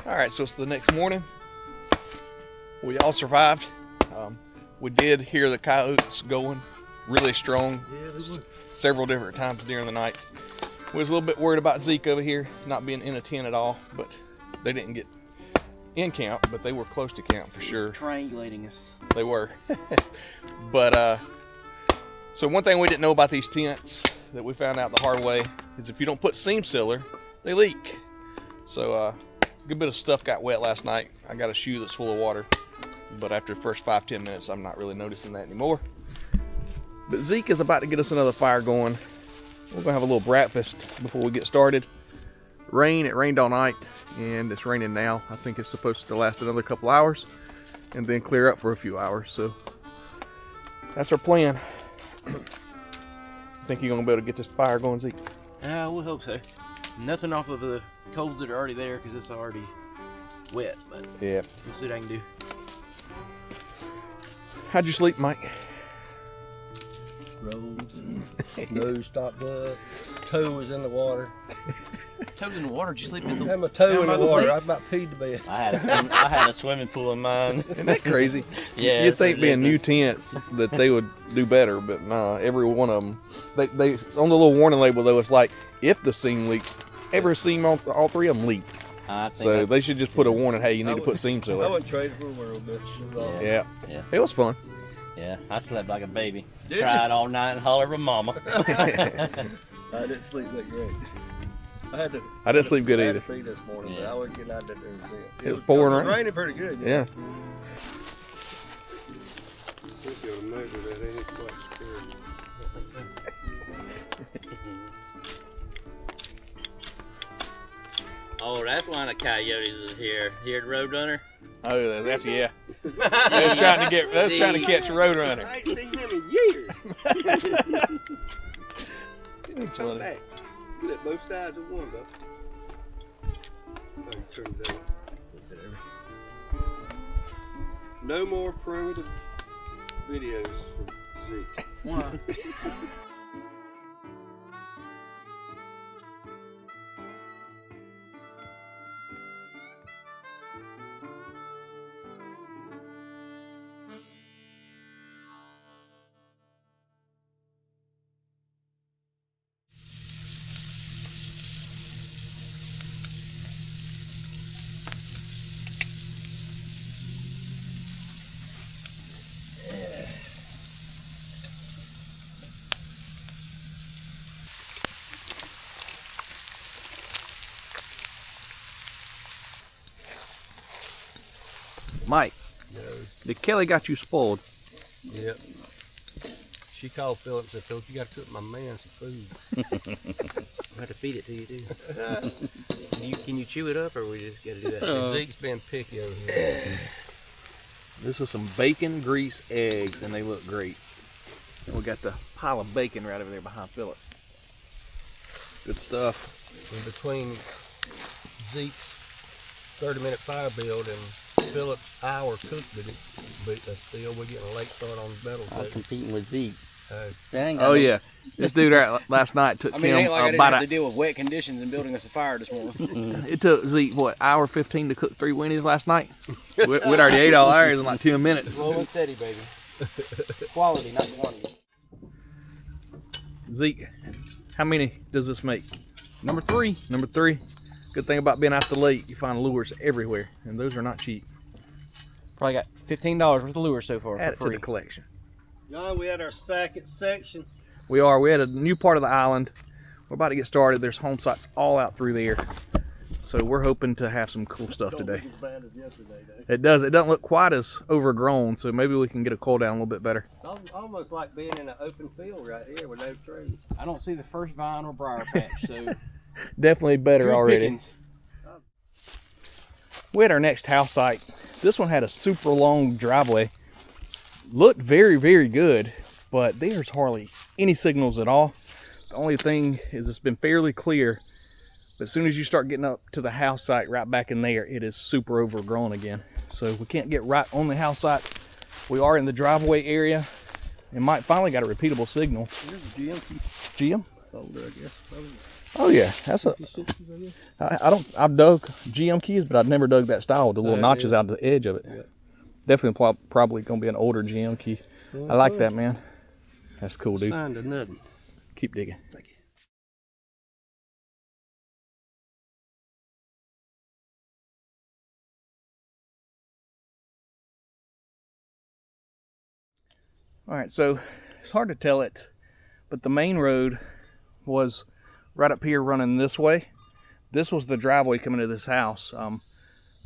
All right, so it's the next morning. We all survived. We did hear the coyotes going really strong several different times during the night. We was a little bit worried about Zeke over here not being in a tent at all, but they didn't get in camp, but they were close to camp for sure. Triangulating us. They were. But so one thing we didn't know about these tents that we found out the hard way is if you don't put seam sealer, they leak. So a good bit of stuff got wet last night. I got a shoe that's full of water, but after the first 5-10 minutes, I'm not really noticing that anymore. But Zeke is about to get us another fire going. We're gonna have a little breakfast before we get started. It rained all night, and it's raining now. I think it's supposed to last another couple hours and then clear up for a few hours. So that's our plan. Think you're gonna be able to get this fire going, Zeke? We'll hope so. Nothing off of the coals that are already there because it's already wet, but yeah, we'll see what I can do. How'd you sleep, Mike? Rolled, nose stopped up, toe was in the water. Toes in the water? Did you sleep in the I had my toe in the water. I about peed the bed. I had a swimming pool in mine. Isn't that crazy? Yeah. You'd think being new tents that they would do better, but no, every one of them. They on the little warning label though, it's like if the seam leaks, every seam on all three of them leak. So they should just put a warning. Hey, you need to put seam sealer. I wouldn't trade it for a world, but yeah, it was fun. Yeah, I slept like a baby. Cried all night and hollered for mama. I didn't sleep that great. I didn't sleep good either. I had to pee this morning, but I wasn't getting out there. It was pouring rain. It was raining pretty good. Yeah. Oh, that's one of the coyotes is here. Here at Roadrunner. Oh, that's yeah. They was trying to catch a Roadrunner. I ain't seen him in years. That's Come funny. back. Look at both sides of one, though. Oh, you turned it down. No more primitive videos from Zeke. Why? Mike, did Kelly got you spoiled? Yep. She called Philip and said, Philip, you got to cook my man some food. I have to feed it to you, too. Can you chew it up, or we just got to do that? Zeke's been picky over here. This is some bacon grease eggs, and they look great. And we got the pile of bacon right over there behind Philip. Good stuff. And between Zeke's 30-minute fire build and Philip's hour cook with it, but still we're getting a late start on the metal. I was competing with Zeke. Oh yeah, this dude last night took I mean, it him ain't like I didn't about have to deal with wet conditions and building us a fire this morning. It took Zeke what hour 15 to cook 3 Winnies last night. We'd already ate all ours in like 10 minutes. Slow and steady, baby. Quality, not quantity. Zeke, how many does this make? Number 3. Number 3. Good thing about being out the lake, you find lures everywhere, and those are not cheap. Probably got $15 worth of lures so far. Add it for to free. the collection. John, we had our second section. We had a new part of the island. We're about to get started. There's home sites all out through there. So we're hoping to have some cool stuff today. As bad as yesterday, though. It doesn't look quite as overgrown, so maybe we can get a cool down a little bit better. It's almost like being in an open field right here with no trees. I don't see the first vine or briar patch, so Definitely better good already. pickings. We had our next house site. This one had a super long driveway. Looked very, very good, but there's hardly any signals at all. The only thing is it's been fairly clear, but as soon as you start getting up to the house site right back in there, it is super overgrown again. So we can't get right on the house site. We are in the driveway area and Mike finally got a repeatable signal. Here's a GM. GM? older, I guess. Probably Oh yeah, that's a. 50, 60s, I guess. I've dug GM keys, but I've never dug that style with the little notches yeah. out the edge of it. Yeah. Definitely probably gonna be an older GM key. I like that, man. That's cool, dude. Find a nothing. Keep digging. Thank you. All right, so it's hard to tell it, but the main road was right up here running this way. This was the driveway coming to this house.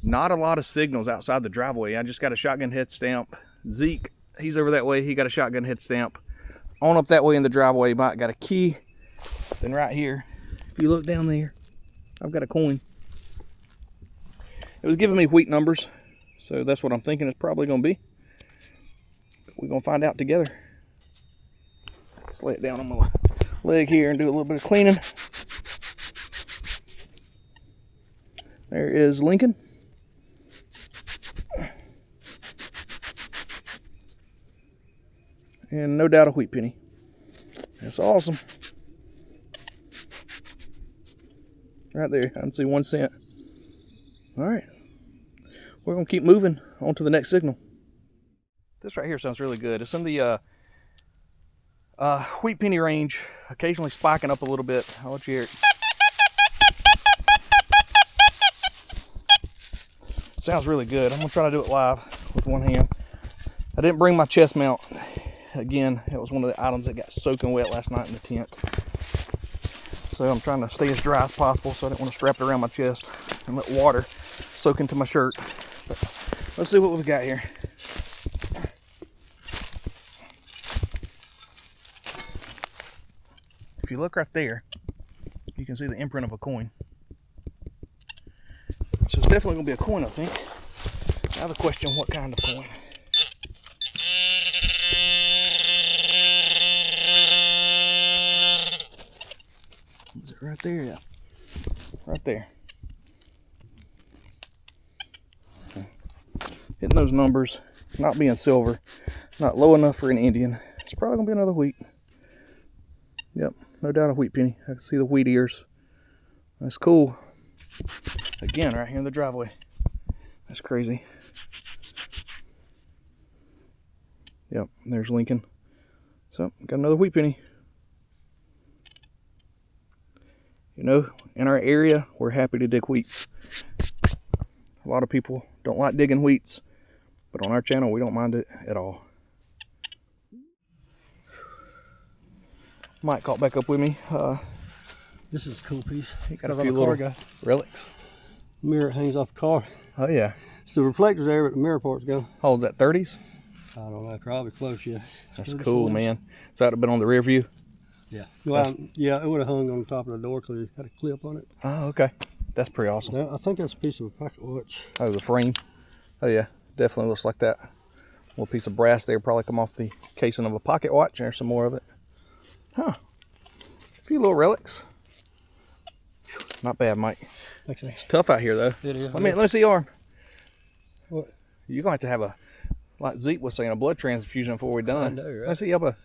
Not a lot of signals outside the driveway. I just got a shotgun head stamp. Zeke, he's over that way. He got a shotgun head stamp. On up that way in the driveway, Mike got a key. Then right here, if you look down there, I've got a coin. It was giving me wheat numbers, so that's what I'm thinking it's probably going to be. We're going to find out together. Let's lay it down on my leg here and do a little bit of cleaning. There is Lincoln. And no doubt a wheat penny. That's awesome. Right there, I can see 1 cent. All right, we're gonna keep moving on to the next signal. This right here sounds really good. It's in the wheat penny range, occasionally spiking up a little bit. I'll let you hear it. It sounds really good. I'm gonna try to do it live with one hand. I didn't bring my chest mount. Again, it was one of the items that got soaking wet last night in the tent. So I'm trying to stay as dry as possible, so I didn't want to strap it around my chest and let water soak into my shirt. But let's see what we've got here. If you look right there, you can see the imprint of a coin. So it's definitely going to be a coin, I think. Now the question, what kind of coin? Is it right there? Yeah. Right there. Okay. Hitting those numbers, not being silver, not low enough for an Indian. It's probably going to be another wheat. Yep, no doubt a wheat penny. I can see the wheat ears. That's cool. Again, right here in the driveway. That's crazy. Yep, there's Lincoln. So, got another wheat penny. You know, in our area, we're happy to dig wheats. A lot of people don't like digging wheats, but on our channel, we don't mind it at all. Mike caught back up with me. This is a cool piece. He got a few little relics. Mirror hangs off the car. Oh yeah. It's the reflector's there, but the mirror part's gone. How old's that, 30s? I don't know, probably close, yeah. That's cool, man. So that would have been on the rear view? Yeah. Well, yeah, it would have hung on the top of the door because it had a clip on it. Oh, okay. That's pretty awesome. I think that's a piece of a pocket watch. Oh, the frame. Oh yeah, definitely looks like that. Little piece of brass there, probably come off the casing of a pocket watch. There's some more of it. Huh. A few little relics. Not bad, Mike. Okay. It's tough out here, though. It is. Let me see your arm. What? You're going to have a, like Zeke was saying, a blood transfusion before we're done. I know, right? Let's see elbow.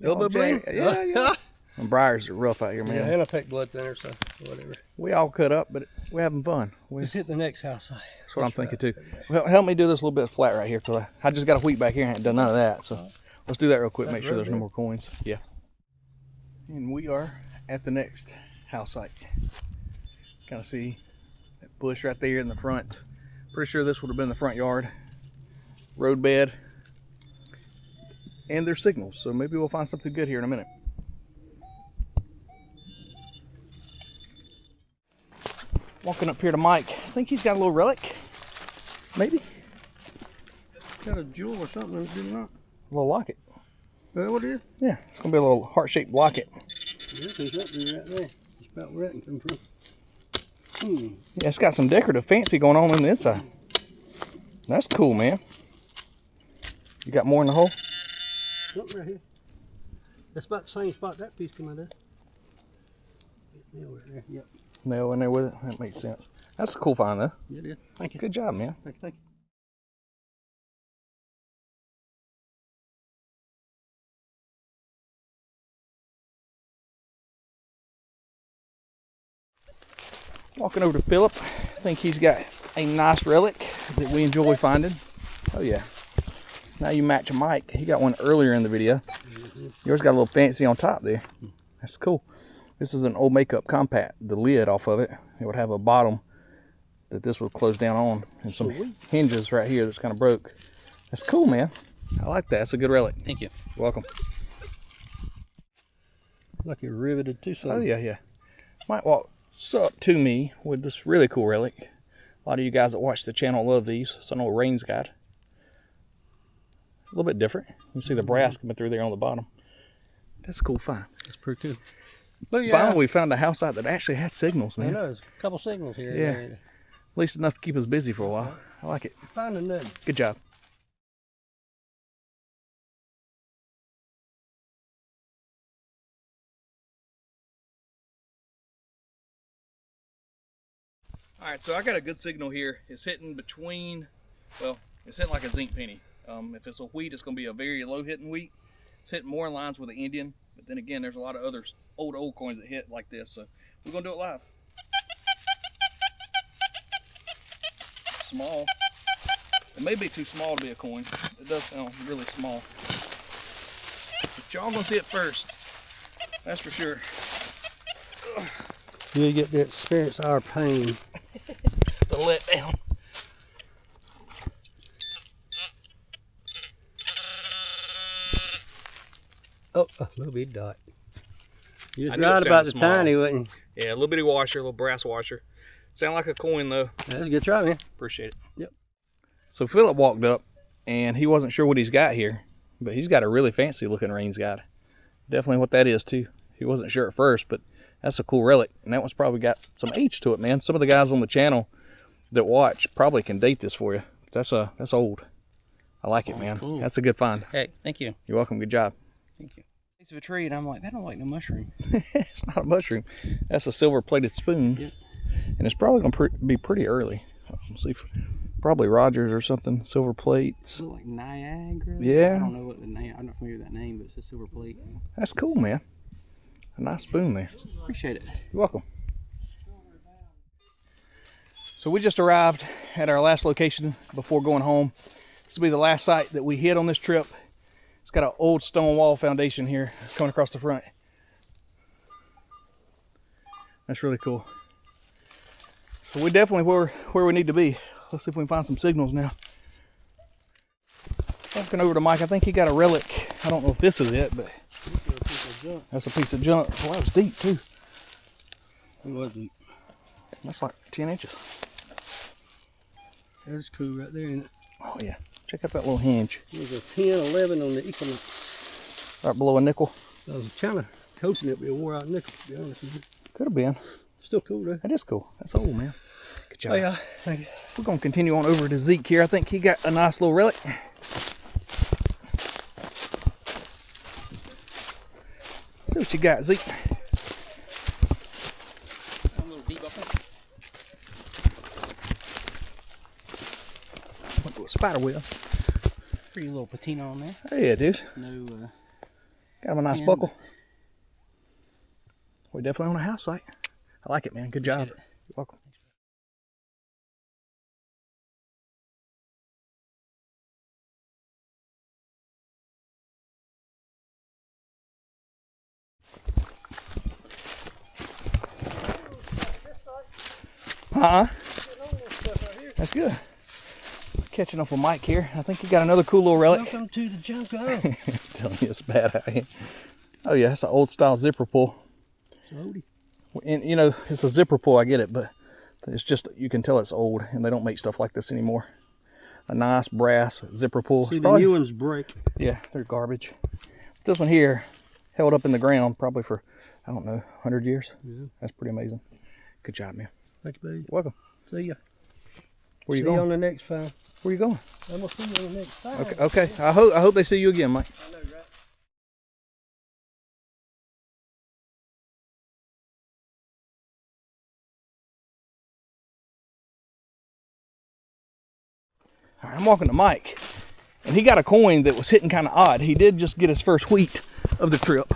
Elbow bleeding? Yeah, yeah. And briars are rough out here, man. Yeah, and I take blood thinner, so whatever. We all cut up, but we're having fun. Let's hit the next house site. That's what I'm thinking, too. Well, help me do this a little bit flat right here, because I just got a wheat back here and I haven't done none of that. So let's do that real quick, make sure there's no more coins. Yeah. And we are at the next house site. Kind of see that bush right there in the front. Pretty sure this would have been the front yard. Road bed. And there's signals, so maybe we'll find something good here in a minute. Walking up here to Mike. I think he's got a little relic. Maybe. Got a jewel or something, did it not? A little locket. Is that what it is? Yeah, it's gonna be a little heart-shaped locket. Yeah, there's something right there. It's about where it can come from. Yeah, it's got some decorative fancy going on the inside. That's cool, man. You got more in the hole? Something right here. That's about the same spot that piece came out of. Nail right there. Yep. Nail in there with it. That makes sense. That's a cool find, though. Yeah, it is. Thank you. Good job, man. Thank you. Walking over to Philip. I think he's got a nice relic that we enjoy finding. Oh yeah. Now you match Mike. He got one earlier in the video. Yours got a little fancy on top there. That's cool. This is an old makeup compact. The lid off of it, it would have a bottom that this would close down on, and some hinges right here that's kind of broke. That's cool, man. I like that. That's a good relic. Thank you. You're welcome. Like you're riveted to something. Oh yeah, yeah. Might walk up to me with this really cool relic. A lot of you guys that watch the channel love these. It's an old Rains guide. A little bit different. You can see the brass coming through there on the bottom. That's a cool find. That's pretty cool. But yeah, Finally, we found a house out that actually had signals, man. I know, there's a couple signals here. Yeah. There. At least enough to keep us busy for a while. I like it. Finding nothing. Good job. All right, so I got a good signal here. It's hitting between, well, it's hitting like a zinc penny. If it's a wheat, it's going to be a very low hitting wheat. It's hitting more in lines with the Indian, but then again, there's a lot of other old coins that hit like this, so we're going to do it live. Small. It may be too small to be a coin. It does sound really small. But y'all gonna see it first. That's for sure. You get to experience our pain. The let down. Oh, a little bitty dot. You I was knew it right about sounded the small. tiny, wasn't you? Yeah, a little bitty washer, a little brass washer. Sound like a coin though. That's a good try, man. Appreciate it. Yep. So Philip walked up and he wasn't sure what he's got here, but he's got a really fancy looking Rains guide. Definitely what that is too. He wasn't sure at first, but that's a cool relic. And that one's probably got some age to it, man. Some of the guys on the channel that watch probably can date this for you. That's old. I like it, man. Cool. That's a good find. Hey, thank you. You're welcome. Good job. Thank you. Piece of a tree, and I'm like, that don't like no mushroom. It's not a mushroom. That's a silver plated spoon. Yep. And it's probably going to be pretty early. Let's see. Probably Rogers or something. Silver plates. Look like Niagara. Yeah. I don't know what the name. I'm not familiar with that name, but it's a silver plate. That's cool, man. A nice spoon there. Appreciate it. You're welcome. So we just arrived at our last location before going home. This will be the last site that we hit on this trip. It's got an old stone wall foundation here coming across the front. That's really cool. So we're definitely where we need to be. Let's see if we can find some signals now. Walking over to Mike, I think he got a relic. I don't know if this is it, but that's a piece of junk. Well, that was deep too. It was deep. That's like 10 inches. That's cool right there, isn't it? Oh yeah. Check out that little hinge. There's a 10, 11 on the Equinox. Right below a nickel. I was kind of hoping it would be a wore out nickel, to be honest with you. Could have been. Still cool, though. That is cool. That's old, man. Good job. Oh, yeah. Thank you. We're going to continue on over to Zeke here. I think he got a nice little relic. See what you got, Zeke. A little deep up there. Went to a spider web. Pretty little patina on there. Oh, yeah, dude. No. Got him a nice And- buckle. We're definitely on a house site. I like it, man. Good job. Appreciate it. You're welcome. That's good. Catching up with Mike here. I think he got another cool little relic. Welcome to the Junko. Telling you it's bad out here. Oh yeah, it's an old style zipper pull. It's an oldie. And you know, it's a zipper pull, I get it, but it's just, you can tell it's old and they don't make stuff like this anymore. A nice brass zipper pull. See, It's the probably- new ones break. yeah, they're garbage. This one here, held up in the ground probably for, I don't know, 100 years. Yeah. That's pretty amazing. Good job, man. Thanks, baby. You're welcome. See ya. Where you See you going? on the next file. Where you going? I'm going to see you on the next file. Okay, okay. I hope they see you again, Mike. I know, right? All right, I'm walking to Mike, and he got a coin that was hitting kind of odd. He did just get his first wheat of the trip,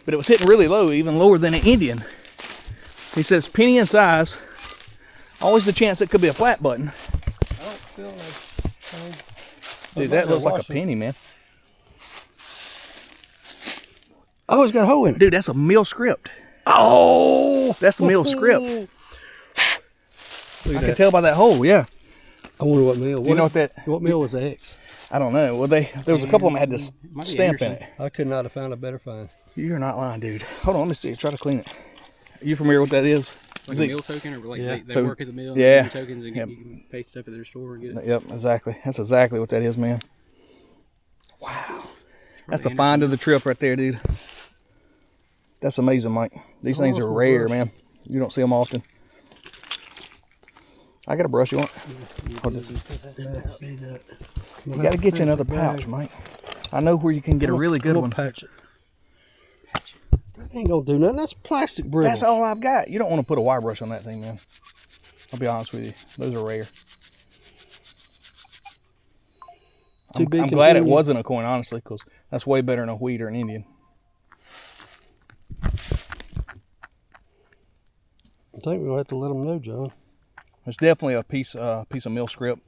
but it was hitting really low, even lower than an Indian. He says penny in size, Always the chance it could be a flat button. I don't feel like... Dude, that looks like a penny, man. Oh, it's got a hole in it. Dude, that's a mill script. Oh! That's a mill script. I can tell by that hole, yeah. I wonder what mill. Do you know what that... What mill was the X? I don't know. Well, there was a couple of them that had this stamp in it. I could not have found a better find. You're not lying, dude. Hold on, let me see. Try to clean it. Are you familiar with what that is? Like a meal token, or like Yeah. they So, work at the mill and yeah. give you tokens and you can pay stuff at their store and get it. Yep, exactly. That's exactly what that is, man. Wow. That's the find of the trip right there, dude. That's amazing, Mike. These things are rare, man. You don't see them often. I got a brush you want? You got to get you another pouch, Mike. I know where you can get a really good one. Patch it. That ain't gonna do nothing. That's plastic brittle. That's all I've got. You don't want to put a wire brush on that thing, man. I'll be honest with you. Those are rare. I'm glad it wasn't a coin, honestly, because that's way better than a wheat or an Indian. I think we'll have to let them know, John. It's definitely a piece of mill script.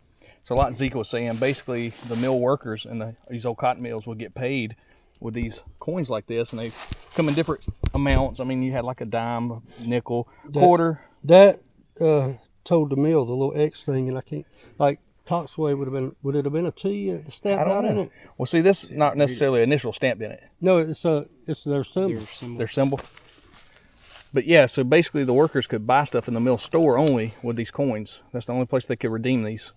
So like Zeke was saying, basically the mill workers and these old cotton mills will get paid with these coins like this, and they come in different amounts. I mean, you had like a dime, a nickel, quarter. That told the mill the little X thing, and I can't, like, Toxway would it have been a T stamped out in it? Well, see, this not necessarily initial stamped in it. No, it's their symbol. Their symbol. But yeah, so basically the workers could buy stuff in the mill store only with these coins. That's the only place they could redeem these.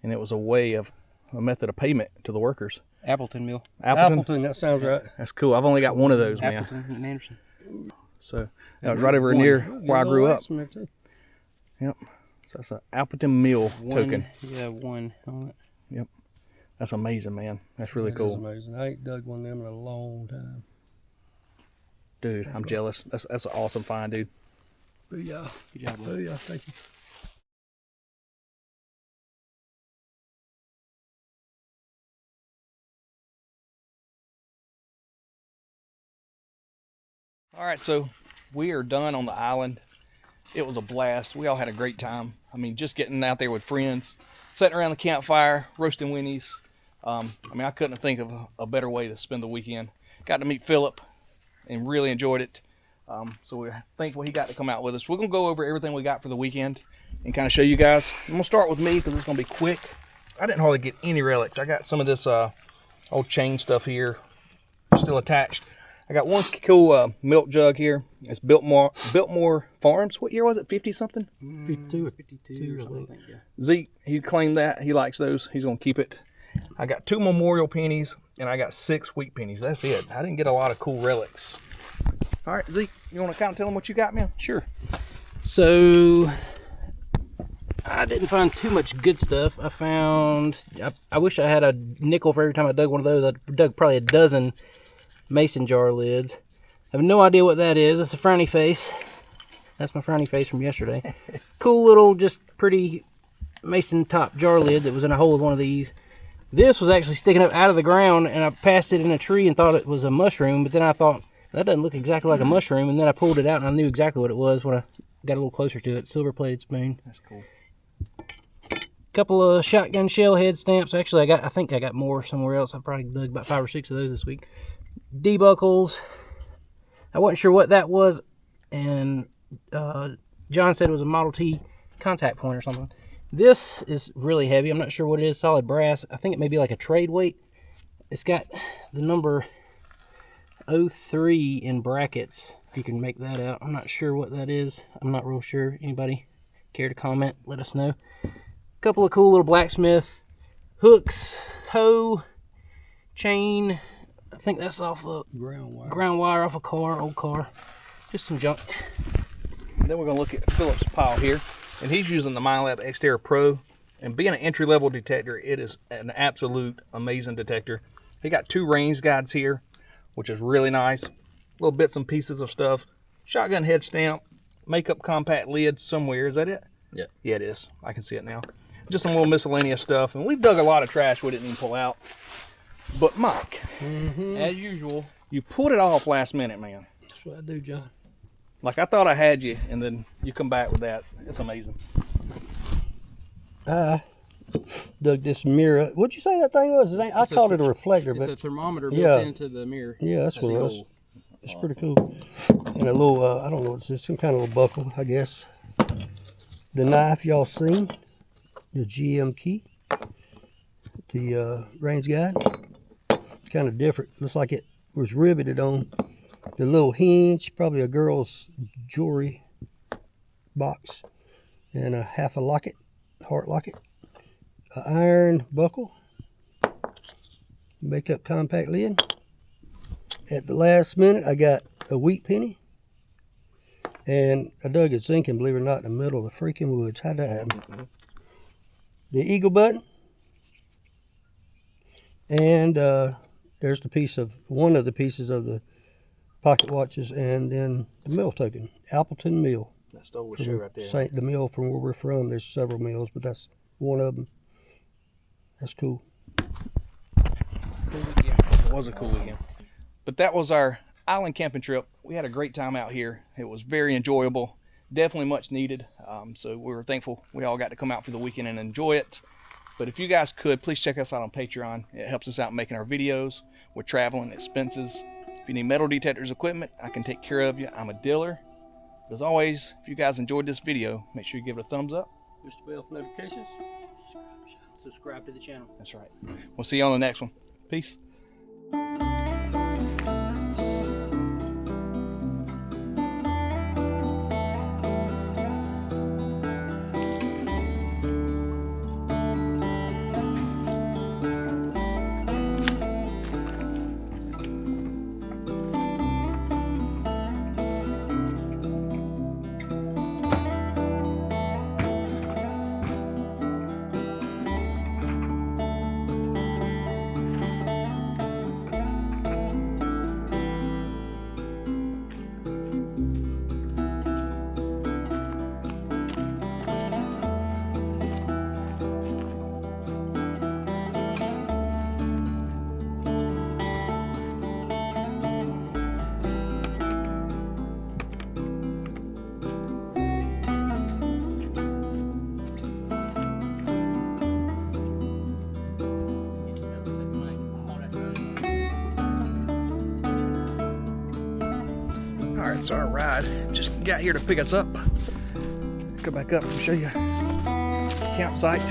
And it was a method of payment to the workers. Appleton Mill. Appleton, that sounds right. That's cool. I've only got one of those, man. Appleton and Anderson. So that was right over near where I grew up. Yep. So that's an Appleton Mill token. Yeah, one on it. Yep. That's amazing, man. That's really cool. That's amazing. I ain't dug one of them in a long time. Dude, I'm jealous. That's an awesome find, dude. Yeah. Good job, Oh yeah, thank you. All right, so we are done on the island. It was a blast. We all had a great time. I mean, just getting out there with friends, sitting around the campfire, roasting winnies. I mean, I couldn't think of a better way to spend the weekend. Got to meet Philip and really enjoyed it. So we're thankful he got to come out with us. We're going to go over everything we got for the weekend and kind of show you guys. I'm going to start with me because it's going to be quick. I didn't hardly get any relics. I got some of this old chain stuff here still attached. I got one cool milk jug here. It's Biltmore Farms. What year was it? 50 something? 52 or 52 or something. Yeah. Zeke, he claimed that. He likes those. He's going to keep it. I got 2 memorial pennies and I got 6 wheat pennies. That's it. I didn't get a lot of cool relics. All right, Zeke, you want to kind of tell them what you got, man? Sure. So I didn't find too much good stuff. I wish I had a nickel for every time I dug one of those. I dug probably a dozen mason jar lids. I have no idea what that is. It's a frowny face. That's my frowny face from yesterday. Cool little, just pretty mason top jar lid that was in a hole with one of these. This was actually sticking up out of the ground, and I passed it in a tree and thought it was a mushroom, but then I thought, that doesn't look exactly like a mushroom, and then I pulled it out and I knew exactly what it was when I got a little closer to it. Silver plated spoon. That's cool. Couple of shotgun shell head stamps. Actually, I think I got more somewhere else. I probably dug about 5 or 6 of those this week. D-buckles. I wasn't sure what that was, and John said it was a Model T contact point or something. This is really heavy. I'm not sure what it is. Solid brass. I think it may be like a trade weight. It's got the number 03 in brackets, if you can make that out. I'm not sure what that is. I'm not real sure. Anybody care to comment? Let us know. A couple of cool little blacksmith hooks, hoe, chain. I think that's off a ground wire off a car, old car. Just some junk. And then we're going to look at Philip's pile here. And he's using the Minelab Xterra Pro. And being an entry-level detector, it is an absolute amazing detector. He got 2 range guides here, which is really nice. Little bits and pieces of stuff. Shotgun head stamp. Makeup compact lid somewhere. Is that it? Yeah. Yeah, it is. I can see it now. Just some little miscellaneous stuff. And we've dug a lot of trash we didn't even pull out. But Mike, as usual, you pulled it off last minute, man. That's what I do, John. Like I thought I had you, and then you come back with that. It's amazing. I dug this mirror. What'd you say that thing was? I called it a reflector, It's but a thermometer built into the mirror. yeah, that's what it was. It's pretty cool. And a little, I don't know what's this, some kind of little buckle, I guess. The knife y'all seen, the GM key, the range guide. Kind of different. Looks like it was riveted on the little hinge, probably a girl's jewelry box, and a half a locket, heart locket, an iron buckle, makeup compact lid. At the last minute, I got a wheat penny, and I dug a zinc, believe it or not, in the middle of the freaking woods. How'd that happen? The eagle button, and there's the piece of one of the pieces of the pocket watches, and then the mill token, Appleton Mill. That's the old shoe right there. The mill from where we're from. There's several mills, but that's one of them. That's cool. Cool weekend. It was a cool weekend. But that was our island camping trip. We had a great time out here. It was very enjoyable, definitely much needed. So we were thankful we all got to come out for the weekend and enjoy it. But if you guys could, please check us out on Patreon. It helps us out making our videos with traveling expenses. If you need metal detectors equipment, I can take care of you. I'm a dealer. But as always, if you guys enjoyed this video, make sure you give it a thumbs up. Push the bell for notifications. Subscribe to the channel. That's right. We'll see you on the next one. Peace. All right, so our ride just got here to pick us up. Go back up and show you the campsite.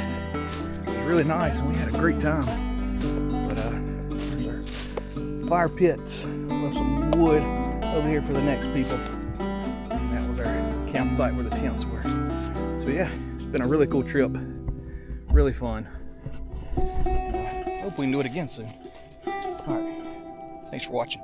It was really nice and we had a great time. But there's our fire pits. Left some wood over here for the next people. And that was our campsite where the tents were. So yeah, it's been a really cool trip. Really fun. Hope we can do it again soon. All right, thanks for watching.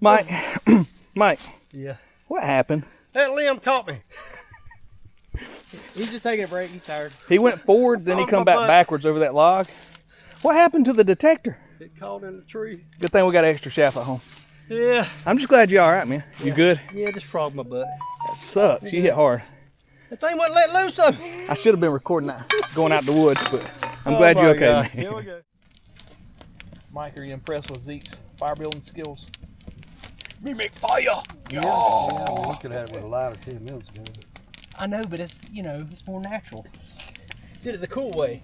Mike, Mike, Yeah. what happened? That limb caught me. He's just taking a break. He's tired. He went forward, then he On come my back butt. backwards over that log. What happened to the detector? It caught in the tree. Good thing we got an extra shaft at home. Yeah. I'm just glad you're all right, man. You good? Yeah, just frogged my butt. That sucks. You hit hard. The thing wouldn't let loose of me. I should have been recording that going out the woods, but I'm glad you're okay, man. Here we go. Mike, are you impressed with Zeke's fire building skills? We make fire! Yeah, we could have had it with a lighter 10 minutes ago. I know, but it's, you know, it's more natural. Did it the cool way.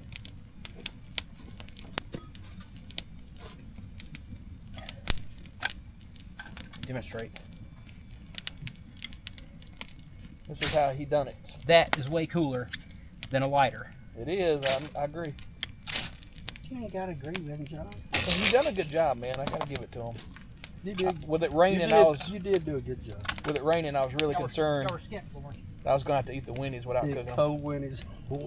demonstrate. This is how he done it. That is way cooler than a lighter. It is. I agree. You ain't gotta agree with him, John. Well, he done a good job, man. I gotta give it to him. You did. With it raining, You did do a good job. With it raining, I was really concerned. Y'all were skeptical, weren't you? I was gonna have to eat the Winnies without Yeah, cooking them. cold Winnies.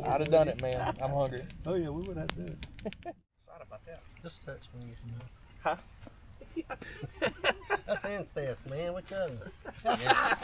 I'd have done it, man. I'm hungry. Oh yeah, we would have to do it. Excited about that. Just touch me. Huh? That's incest, man. What you? Yeah.